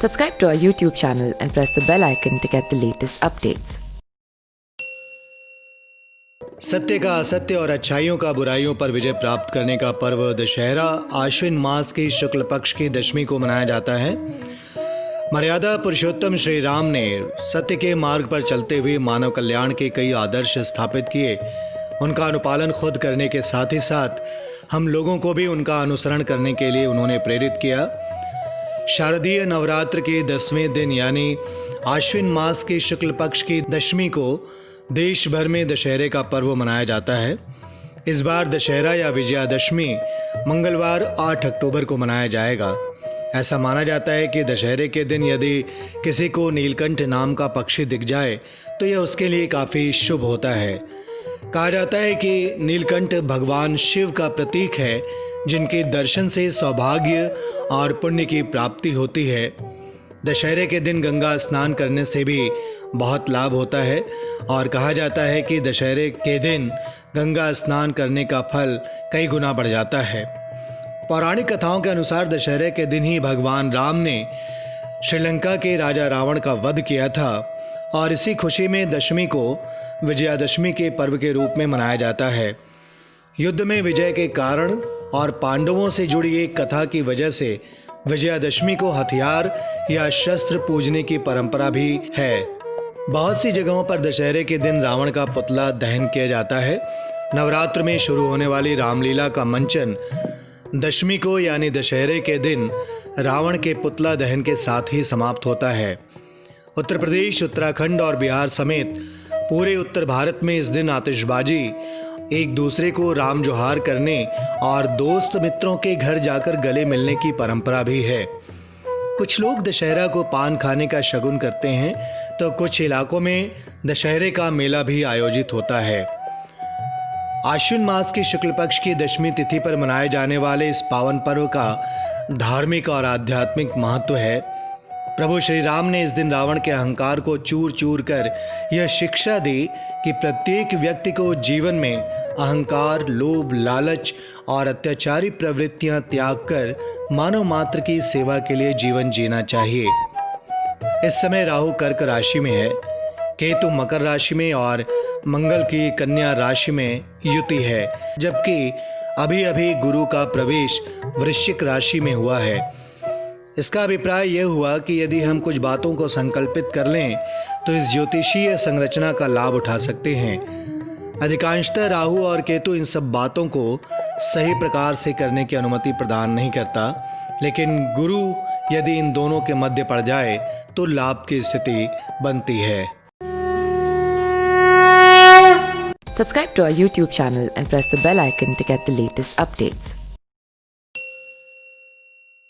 Subscribe to our YouTube channel and press the bell icon to get the latest updates. सत्य का असत्य और अच्छाइयों का बुराइयों पर विजय प्राप्त करने का पर्व दशहरा आश्विन मास की शुक्ल पक्ष की दशमी को मनाया जाता है। मर्यादा पुरुषोत्तम श्री राम ने सत्य के मार्ग पर चलते हुए मानव कल्याण के कई आदर्श स्थापित किए। उनका अनुपालन खुद करने के साथ ही साथ हम लोगों को भी उनका अनुसरण करने के लिए उन्होंने प्रेरित किया। शारदीय नवरात्र के 10वें दिन यानी आश्विन मास की शुक्ल पक्ष की दशमी को देश भर में दशहरे का पर्व मनाया जाता है। इस बार दशहरा या विजयादशमी मंगलवार 8 अक्टूबर को मनाया जाएगा। ऐसा माना जाता है कि दशहरे के दिन यदि किसी को नीलकंठ नाम का पक्षी दिख जाए तो यह उसके लिए काफ़ी शुभ होता है। कहा जाता है कि नीलकंठ भगवान शिव का प्रतीक है, जिनके दर्शन से सौभाग्य और पुण्य की प्राप्ति होती है। दशहरे के दिन गंगा स्नान करने से भी बहुत लाभ होता है और कहा जाता है कि दशहरे के दिन गंगा स्नान करने का फल कई गुना बढ़ जाता है। पौराणिक कथाओं के अनुसार दशहरे के दिन ही भगवान राम ने श्रीलंका के राजा रावण का वध किया था और इसी खुशी में दशमी को विजयादशमी के पर्व के रूप में मनाया जाता है। युद्ध में विजय के कारण और पांडवों से जुड़ी एक कथा की वजह से विजयादशमी को हथियार या शस्त्र पूजने की परंपरा भी है। बहुत सी जगहों पर दशहरे के दिन रावण का पुतला दहन किया जाता है। नवरात्र में शुरू होने वाली रामलीला का मंचन दशमी को यानी दशहरे के दिन रावण के पुतला दहन के साथ ही समाप्त होता है। उत्तर प्रदेश, उत्तराखंड और बिहार समेत पूरे उत्तर भारत में इस दिन आतिशबाजी, एक दूसरे को राम जोहार करने और दोस्त मित्रों के घर जाकर गले मिलने की परंपरा भी है। कुछ लोग दशहरा को पान खाने का शगुन करते हैं तो कुछ इलाकों में दशहरे का मेला भी आयोजित होता है। आश्विन मास की शुक्ल पक्ष की दशमी तिथि पर मनाए जाने वाले इस पावन पर्व का धार्मिक और आध्यात्मिक महत्व है। प्रभु श्री राम ने इस दिन रावण के अहंकार को चूर चूर कर यह शिक्षा दी कि प्रत्येक व्यक्ति को जीवन में अहंकार, लोभ, लालच और अत्याचारी प्रवृत्तियां त्याग कर मानव मात्र की सेवा के लिए जीवन जीना चाहिए। इस समय राहु कर्क राशि में है, केतु मकर राशि में और मंगल की कन्या राशि में युति है, जबकि अभी अभी गुरु का प्रवेश वृश्चिक राशि में हुआ है। इसका अभिप्राय यह हुआ कि यदि हम कुछ बातों को संकल्पित कर लें तो इस ज्योतिषीय संरचना का लाभ उठा सकते हैं। अधिकांशतः राहु और केतु इन सब बातों को सही प्रकार से करने की अनुमति प्रदान नहीं करता, लेकिन गुरु यदि इन दोनों के मध्य पड़ जाए तो लाभ की स्थिति बनती है। Subscribe to our YouTube channel and press the bell icon to get the latest updates.